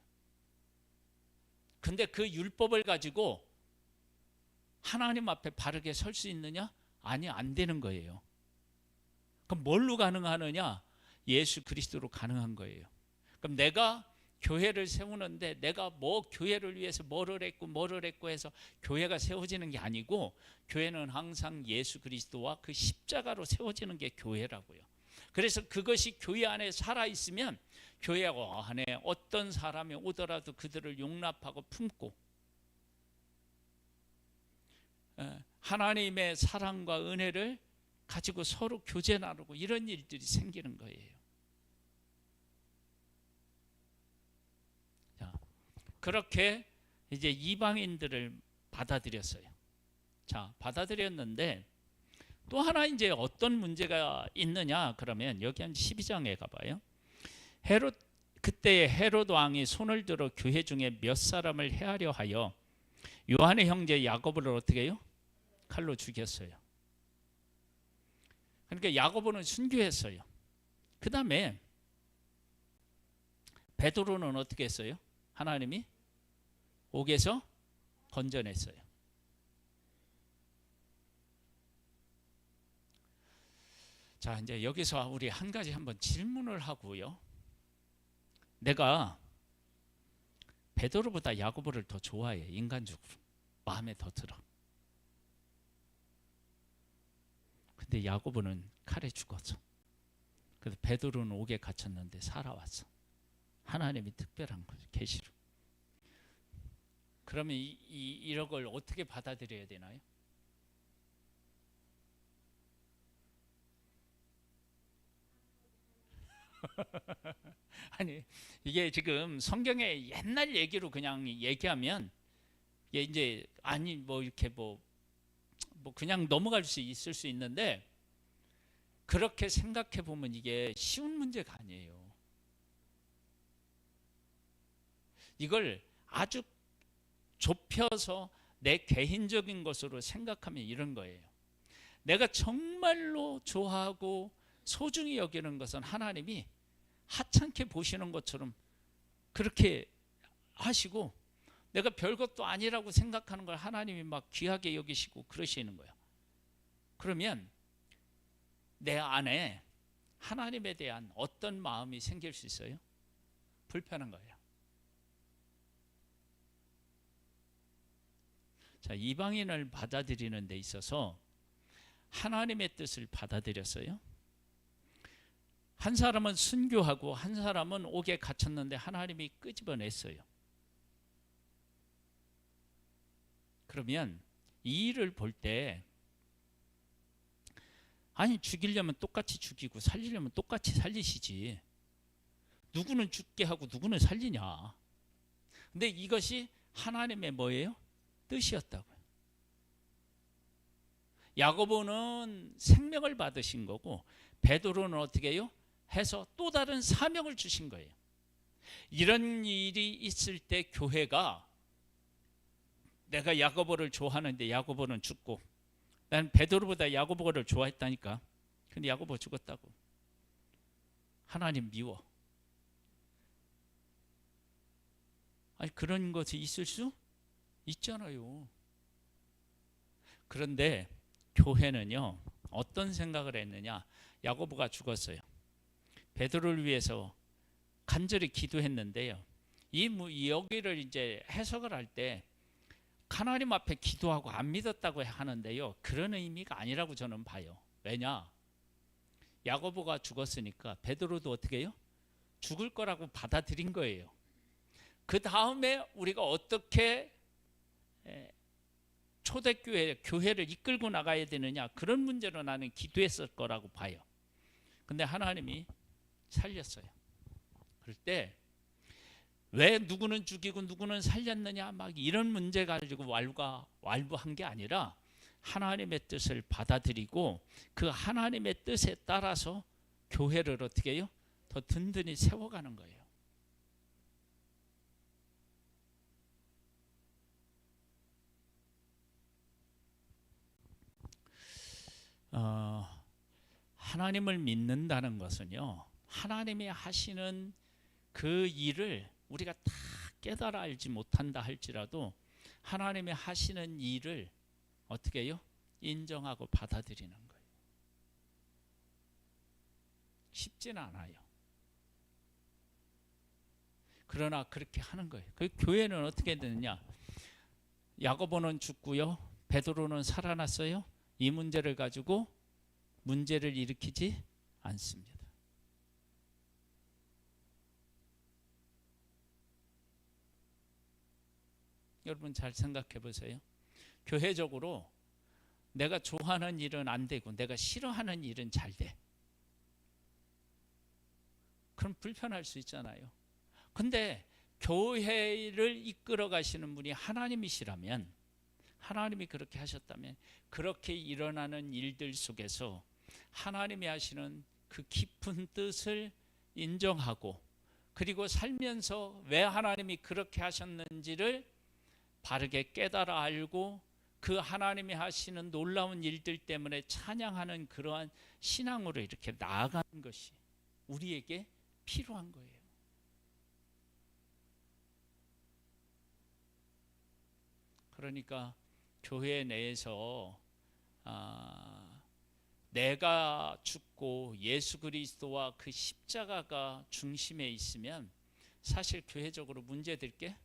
근데 그 율법을 가지고 하나님 앞에 바르게 설 수 있느냐? 아니, 안 되는 거예요. 그럼 뭘로 가능하느냐? 예수 그리스도로 가능한 거예요. 그럼 내가 교회를 세우는데 내가 뭐 교회를 위해서 뭐를 했고 해서 교회가 세워지는 게 아니고 교회는 항상 예수 그리스도와 그 십자가로 세워지는 게 교회라고요. 그래서 그것이 교회 안에 살아있으면 교회 안에 어떤 사람이 오더라도 그들을 용납하고 품고 하나님의 사랑과 은혜를 가지고 서로 교제 나누고 이런 일들이 생기는 거예요. 자, 그렇게 이제 이방인들을 받아들였어요. 자, 받아들였는데 또 하나 이제 어떤 문제가 있느냐 그러면 여기 한 12장에 가봐요. 그때의 헤롯 왕이 손을 들어 교회 중에 몇 사람을 해하려 하여 요한의 형제 야고보를 어떻게 해요? 칼로 죽였어요. 그러니까 야고보는 순교했어요. 그 다음에 베드로는 어떻게 했어요? 하나님이 옥에서 건져냈어요. 자, 이제 여기서 우리 한 가지 한번 질문을 하고요. 내가 베드로보다 야고보를 더 좋아해. 인간적으로 마음에 더 들어. 근데 야고보는 칼에 죽었어. 그래서 베드로는 옥에 갇혔는데 살아왔어. 하나님이 특별한 거죠, 계시로. 그러면 이런 걸 어떻게 받아들여야 되나요? 아니, 이게 지금 성경의 옛날 얘기로 그냥 얘기하면 이제 아니 뭐 이렇게 뭐 그냥 넘어갈 수 있을 수 있는데, 그렇게 생각해 보면 이게 쉬운 문제가 아니에요. 이걸 아주 좁혀서 내 개인적인 것으로 생각하면 이런 거예요. 내가 정말로 좋아하고 소중히 여기는 것은 하나님이 하찮게 보시는 것처럼 그렇게 하시고, 내가 별것도 아니라고 생각하는 걸 하나님이 막 귀하게 여기시고 그러시는 거예요. 그러면 내 안에 하나님에 대한 어떤 마음이 생길 수 있어요? 불편한 거예요. 자, 이방인을 받아들이는 데 있어서 하나님의 뜻을 받아들였어요. 한 사람은 순교하고 한 사람은 옥에 갇혔는데 하나님이 끄집어냈어요. 그러면 이 일을 볼 때, 아니 죽이려면 똑같이 죽이고 살리려면 똑같이 살리시지, 누구는 죽게 하고 누구는 살리냐. 근데 이것이 하나님의 뭐예요? 뜻이었다고요. 야고보는 생명을 받으신 거고 베드로는 어떻게 해요? 해서 또 다른 사명을 주신 거예요. 이런 일이 있을 때 교회가, 내가 야고보를 좋아하는데 야고보는 죽고, 난 베드로보다 야고보를 좋아했다니까. 근데 야고보 죽었다고. 하나님 미워. 아니 그런 것이 있을 수 있잖아요. 그런데 교회는요, 어떤 생각을 했느냐. 야고보가 죽었어요. 베드로를 위해서 간절히 기도했는데요, 여기를 이제 해석을 할 때 하나님 앞에 기도하고 안 믿었다고 하는데요, 그런 의미가 아니라고 저는 봐요. 왜냐? 야고보가 죽었으니까 베드로도 어떻게 해요? 죽을 거라고 받아들인 거예요. 그 다음에 우리가 어떻게 초대교회, 교회를 이끌고 나가야 되느냐, 그런 문제로 나는 기도했을 거라고 봐요. 근데 하나님이 살렸어요. 그럴 때 왜 누구는 죽이고 누구는 살렸느냐 막 이런 문제 가지고 왈부한 게 아니라 하나님의 뜻을 받아들이고 그 하나님의 뜻에 따라서 교회를 어떻게 해요? 더 든든히 세워가는 거예요. 하나님을 믿는다는 것은요, 하나님이 하시는 그 일을 우리가 다 깨달아 알지 못한다 할지라도 하나님이 하시는 일을 어떻게 해요? 인정하고 받아들이는 거예요. 쉽지는 않아요. 그러나 그렇게 하는 거예요. 그 교회는 어떻게 되느냐? 야고보는 죽고요, 베드로는 살아났어요. 이 문제를 가지고 문제를 일으키지 않습니다. 여러분 잘 생각해 보세요. 교회적으로 내가 좋아하는 일은 안 되고 내가 싫어하는 일은 잘 돼. 그럼 불편할 수 있잖아요. 근데 교회를 이끌어 가시는 분이 하나님이시라면, 하나님이 그렇게 하셨다면, 그렇게 일어나는 일들 속에서 하나님이 하시는 그 깊은 뜻을 인정하고, 그리고 살면서 왜 하나님이 그렇게 하셨는지를 바르게 깨달아 알고 그 하나님이 하시는 놀라운 일들 때문에 찬양하는 그러한 신앙으로 이렇게 나아가는 것이 우리에게 필요한 거예요. 그러니까 교회 내에서 내가 죽고 예수 그리스도와 그 십자가가 중심에 있으면 사실 교회적으로 문제될 게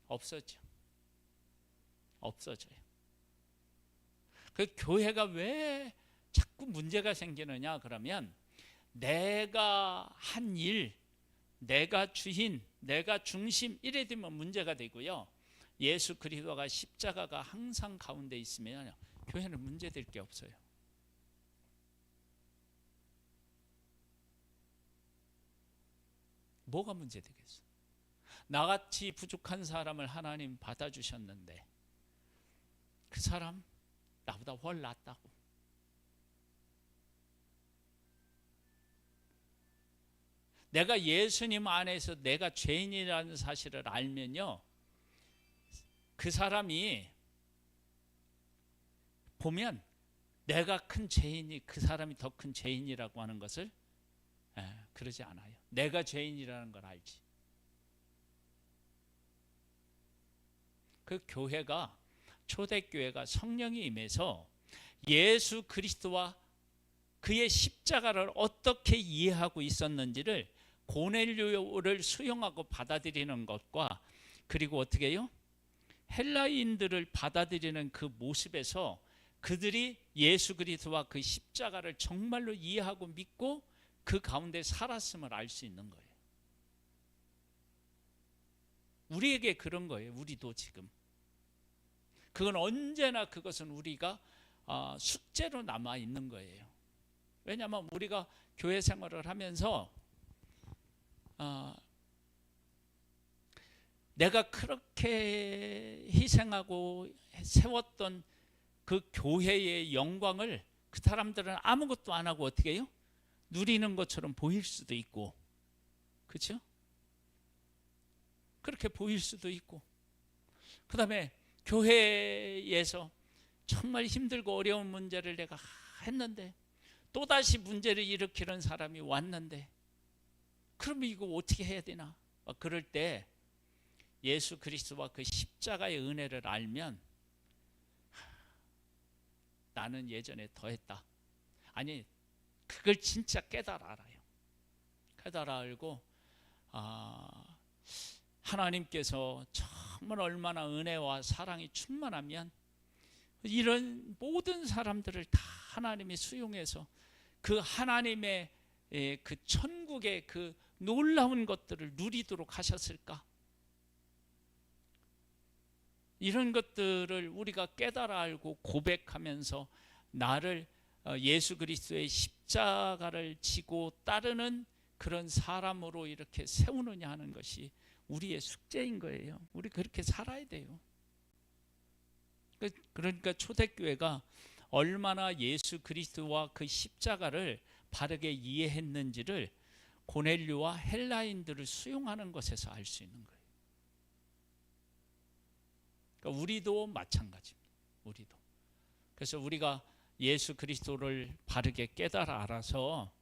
없어져요. 그 교회가 왜 자꾸 문제가 생기느냐 그러면 내가 한 일, 내가 주인, 내가 중심 이래 되면 문제가 되고요. 예수 그리스도가 십자가가 항상 가운데 있으면 교회는 문제될 게 없어요. 뭐가 문제되겠어? 나같이 부족한 사람을 하나님 받아주셨는데 그 사람 나보다 훨 낫다고. 내가 예수님 안에서 내가 죄인이라는 사실을 알면요, 그 사람이 보면 내가 큰 죄인이 그 사람이 더 큰 죄인이라고 하는 것을 그러지 않아요. 내가 죄인이라는 걸 알지. 그 교회가 초대교회가 성령이 임해서 예수 그리스도와 그의 십자가를 어떻게 이해하고 있었는지를 고넬료를 수용하고 받아들이는 것과 그리고 어떻게 해요? 헬라인들을 받아들이는 그 모습에서 그들이 예수 그리스도와 그 십자가를 정말로 이해하고 믿고 그 가운데 살았음을 알 수 있는 거예요. 우리에게 그런 거예요. 우리도 지금. 그건 언제나 그것은 우리가 숙제로 남아 있는 거예요. 왜냐하면 우리가 교회 생활을 하면서 내가 그렇게 희생하고 세웠던 그 교회의 영광을 그 사람들은 아무것도 안 하고 어떻게 해요? 누리는 것처럼 보일 수도 있고, 그렇죠? 그렇게 보일 수도 있고, 그 다음에 교회에서 정말 힘들고 어려운 문제를 내가 했는데 또다시 문제를 일으키는 사람이 왔는데 그러면 이거 어떻게 해야 되나? 그럴 때 예수 그리스도와 그 십자가의 은혜를 알면 나는 예전에 더했다. 아니, 그걸 진짜 깨달아 알아요. 깨달아 알고 하나님께서 정말 얼마나 은혜와 사랑이 충만하면 이런 모든 사람들을 다 하나님이 수용해서 그 하나님의 그 천국의 그 놀라운 것들을 누리도록 하셨을까? 이런 것들을 우리가 깨달아 알고 고백하면서 나를 예수 그리스도의 십자가를 지고 따르는 그런 사람으로 이렇게 세우느냐 하는 것이 우리의 숙제인 거예요. 우리 그렇게 살아야 돼요. 그러니까 초대교회가 얼마나 예수 그리스도와 그 십자가를 바르게 이해했는지를 고넬료와 헬라인들을 수용하는 것에서 알 수 있는 거예요. 그러니까 우리도 마찬가지입니다. 우리도. 그래서 우리가 예수 그리스도를 바르게 깨달아 알아서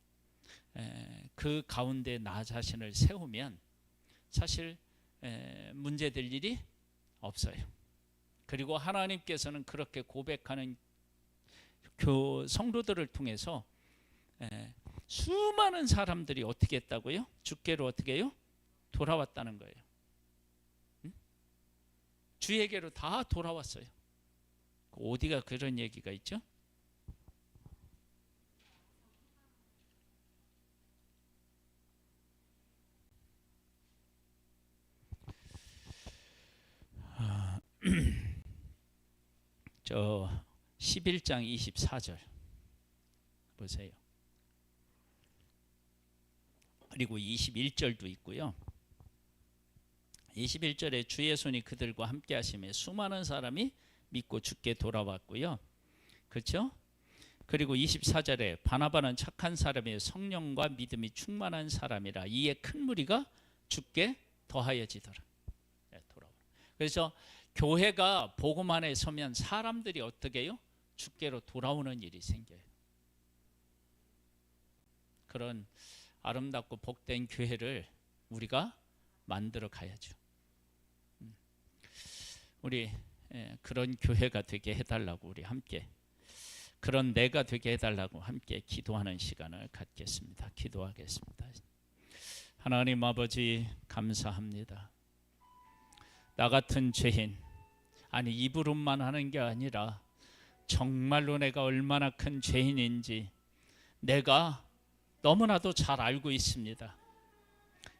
그 가운데 나 자신을 세우면 사실 문제될 일이 없어요. 그리고 하나님께서는 그렇게 고백하는 성도들을 통해서 수많은 사람들이 어떻게 했다고요? 주께로 어떻게 해요? 돌아왔다는 거예요. 주에게로 다 돌아왔어요. 어디가 그런 얘기가 있죠? 저 11장 24절 보세요. 그리고 21절도 있고요. 21절에 주의 손이 그들과 함께 하심에 수많은 사람이 믿고 주께 돌아왔고요. 그렇죠? 그리고 24절에 바나바는 착한 사람이요 성령과 믿음이 충만한 사람이라 이에 큰 무리가 주께 더하여지더라. 그래서 교회가 복음 안에 서면 사람들이 어떻게 해요? 주께로 돌아오는 일이 생겨요. 그런 아름답고 복된 교회를 우리가 만들어 가야죠. 우리 그런 교회가 되게 해달라고 우리 함께, 그런 내가 되게 해달라고 함께 기도하는 시간을 갖겠습니다. 기도하겠습니다. 하나님 아버지 감사합니다. 나 같은 죄인, 아니 입으로만 하는 게 아니라 정말로 내가 얼마나 큰 죄인인지 내가 너무나도 잘 알고 있습니다.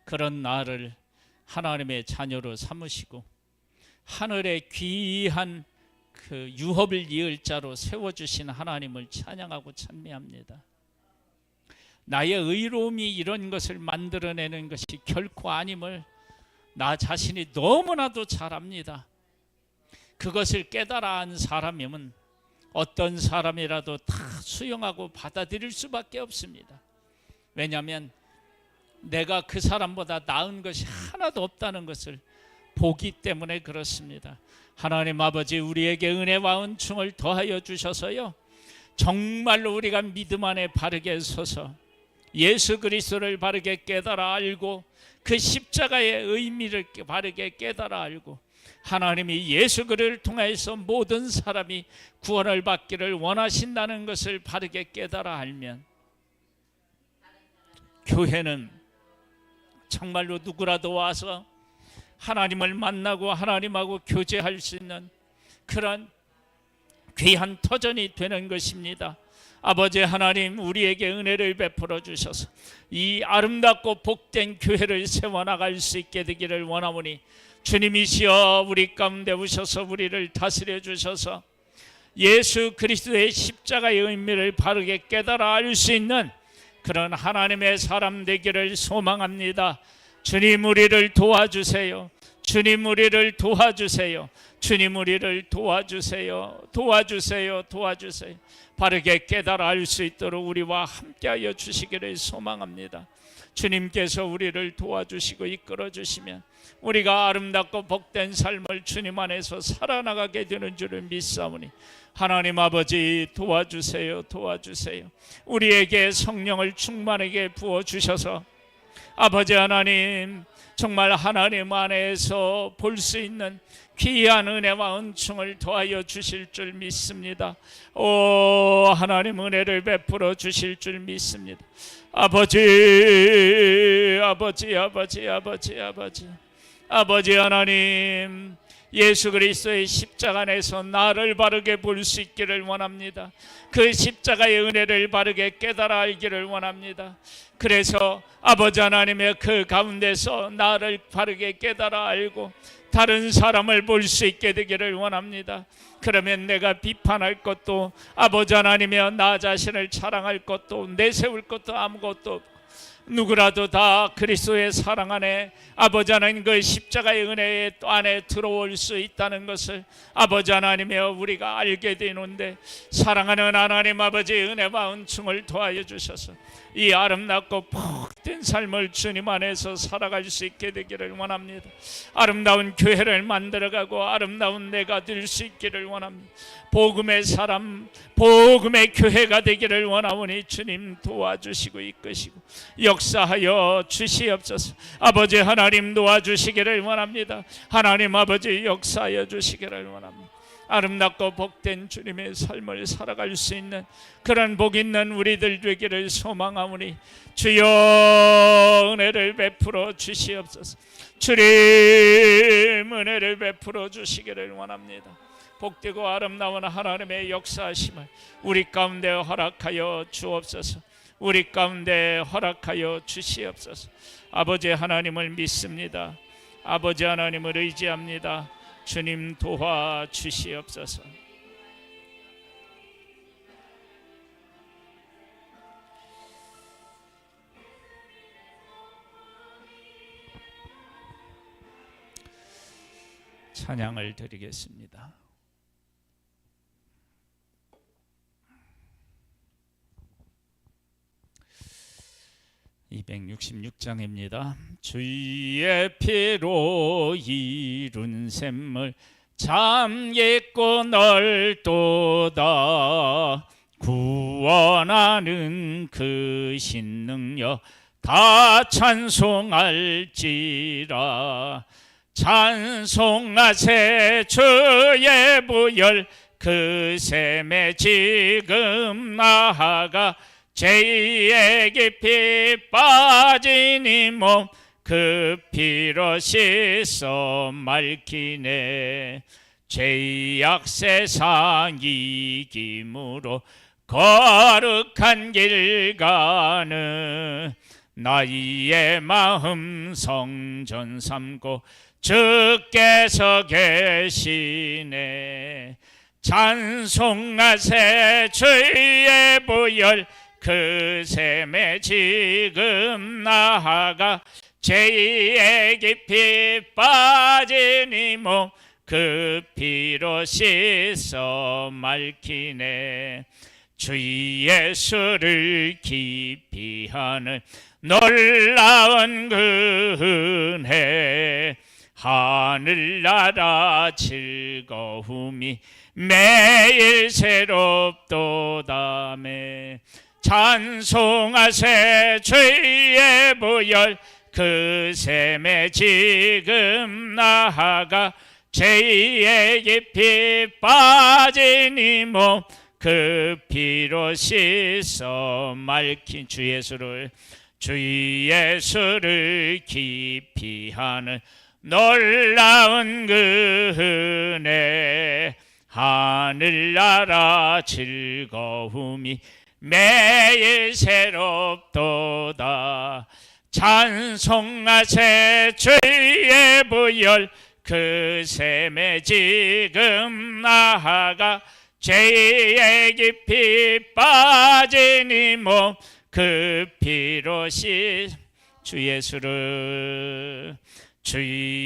그런 나를 하나님의 자녀로 삼으시고 하늘의 귀한 그 유업을 이을 자로 세워주신 하나님을 찬양하고 찬미합니다. 나의 의로움이 이런 것을 만들어내는 것이 결코 아님을 나 자신이 너무나도 잘 압니다. 그것을 깨달아 한 사람이면 어떤 사람이라도 다 수용하고 받아들일 수밖에 없습니다. 왜냐하면 내가 그 사람보다 나은 것이 하나도 없다는 것을 보기 때문에 그렇습니다. 하나님 아버지, 우리에게 은혜와 은총을 더하여 주셔서요, 정말로 우리가 믿음 안에 바르게 서서 예수 그리스도를 바르게 깨달아 알고 그 십자가의 의미를 바르게 깨달아 알고 하나님이 예수 그리스도를 통해서 모든 사람이 구원을 받기를 원하신다는 것을 바르게 깨달아 알면 교회는 정말로 누구라도 와서 하나님을 만나고 하나님하고 교제할 수 있는 그런 귀한 터전이 되는 것입니다. 아버지 하나님, 우리에게 은혜를 베풀어 주셔서 이 아름답고 복된 교회를 세워나갈 수 있게 되기를 원하오니 주님이시여 우리 가운데 오셔서 우리를 다스려 주셔서 예수 그리스도의 십자가의 의미를 바르게 깨달아 알 수 있는 그런 하나님의 사람 되기를 소망합니다. 주님 우리를 도와주세요. 주님 우리를 도와주세요. 주님 우리를 도와주세요. 도와주세요. 도와주세요. 바르게 깨달아 알 수 있도록 우리와 함께하여 주시기를 소망합니다. 주님께서 우리를 도와주시고 이끌어 주시면 우리가 아름답고 복된 삶을 주님 안에서 살아나가게 되는 줄을 믿사오니 하나님 아버지 도와주세요. 도와주세요. 우리에게 성령을 충만하게 부어주셔서 아버지 하나님, 정말 하나님 안에서 볼 수 있는 귀한 은혜와 은총을 더하여 주실 줄 믿습니다. 오 하나님, 은혜를 베풀어 주실 줄 믿습니다. 아버지 아버지 아버지 아버지 아버지 아버지 하나님, 예수 그리스도의 십자가 안에서 나를 바르게 볼 수 있기를 원합니다. 그 십자가의 은혜를 바르게 깨달아 알기를 원합니다. 그래서 아버지 하나님의 그 가운데서 나를 바르게 깨달아 알고 다른 사람을 볼 수 있게 되기를 원합니다. 그러면 내가 비판할 것도, 아버지 하나님이여 나 자신을 자랑할 것도, 내세울 것도 아무것도 없고 누구라도 다 그리스도의 사랑 안에 아버지 하나님 그 십자가의 은혜 안에 들어올 수 있다는 것을 아버지 하나님이여 우리가 알게 되는데, 사랑하는 하나님 아버지 은혜와 은총을 더하여 주셔서 이 아름답고 복된 삶을 주님 안에서 살아갈 수 있게 되기를 원합니다. 아름다운 교회를 만들어가고 아름다운 내가 될 수 있기를 원합니다. 복음의 사람, 복음의 교회가 되기를 원하오니 주님 도와주시고 이끄시고 역사하여 주시옵소서. 아버지 하나님 도와주시기를 원합니다. 하나님 아버지 역사하여 주시기를 원합니다. 아름답고 복된 주님의 삶을 살아갈 수 있는 그런 복 있는 우리들 되기를 소망하오니 주여 은혜를 베풀어 주시옵소서. 주님 은혜를 베풀어 주시기를 원합니다. 복되고 아름다운 하나님의 역사하심을 우리 가운데 허락하여 주옵소서. 우리 가운데 허락하여 주시옵소서. 아버지 하나님을 믿습니다. 아버지 하나님을 의지합니다. 주님 도와주시옵소서. 찬양을 드리겠습니다. 266장입니다. 주의 피로 이룬 샘물 참 깊고 넓도다. 구원하는 그 신능력 다 찬송할지라. 찬송하세 주의 부열 그 샘에 지금 나아가 죄의 깊이 빠진 이 몸 그 피로 씻어 맑히네. 죄악 세상 이김으로 거룩한 길 가는 나의 마음 성전 삼고 주께서 계시네. 찬송하세 주의 부열 그 샘에 지금 나아가 죄의 깊이 빠진 이 몸 그 피로 씻어 맑히네. 주 예수를 깊이 하는 놀라운 그 은혜 하늘나라 즐거움이 매일 새롭도다매. 찬송하세 주의 부열 그 샘에 지금 나아가 죄의 깊이 빠진 이 몸 그 피로 씻어 맑힌 주 예수를 깊이 하는 놀라운 그 은혜 하늘나라 즐거움이 매일 새롭도다. 찬송하세 주의 부열 그 샘에 지금 나아가 죄의 깊이 빠진 이 몸 그 피로 주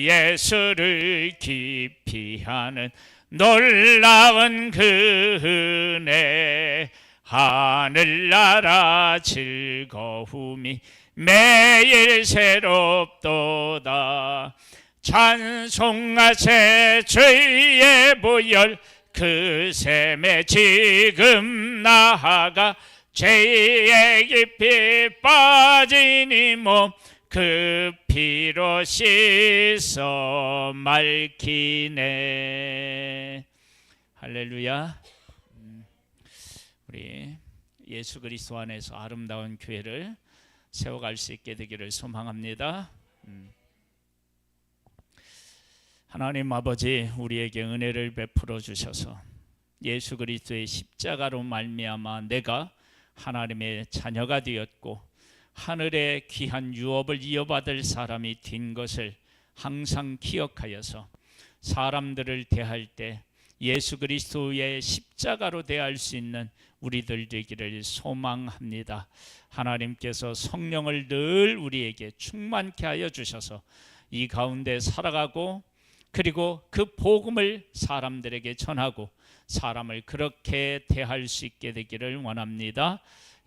예수를 깊이 하는 놀라운 그 은혜 하늘나라 즐거움이 매일 새롭도다. 찬송하세 주의 부열 그 샘에 지금 나아가 죄의 깊이 빠진 이 몸 그 피로 씻어 맑히네. 할렐루야. 우리 예수 그리스도 안에서 아름다운 교회를 세워갈 수 있게 되기를 소망합니다. 하나님 아버지, 우리에게 은혜를 베풀어 주셔서 예수 그리스도의 십자가로 말미암아 내가 하나님의 자녀가 되었고 하늘의 귀한 유업을 이어받을 사람이 된 것을 항상 기억하여서 사람들을 대할 때 예수 그리스도의 십자가로 대할 수 있는 우리들 되기를 소망합니다. 하나님께서 성령을 늘 우리에게 충만케 하여 주셔서 이 가운데 살아가고 그리고 그 복음을 사람들에게 전하고 사람을 그렇게 대할 수 있게 되기를 원합니다.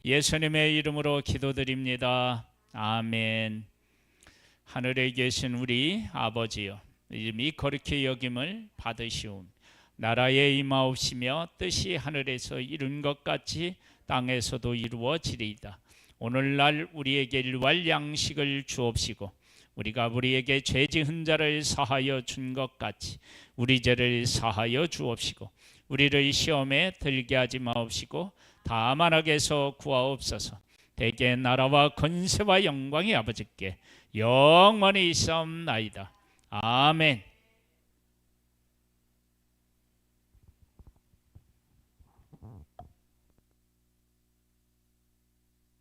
예수님의 이름으로 기도드립니다. 아멘. 하늘에 계신 우리 아버지여, 이름이 거룩히 여김을 받으시오. 나라에 임하옵시며 뜻이 하늘에서 이룬 것 같이 땅에서도 이루어지리이다. 오늘날 우리에게 일할 양식을 주옵시고 우리가 우리에게 죄 지은 자를 사하여 준 것 같이 우리 죄를 사하여 주옵시고 우리를 시험에 들게 하지 마옵시고 다만 악에서 구하옵소서. 대개 나라와 권세와 영광이 아버지께 영원히 있사옵나이다. 아멘.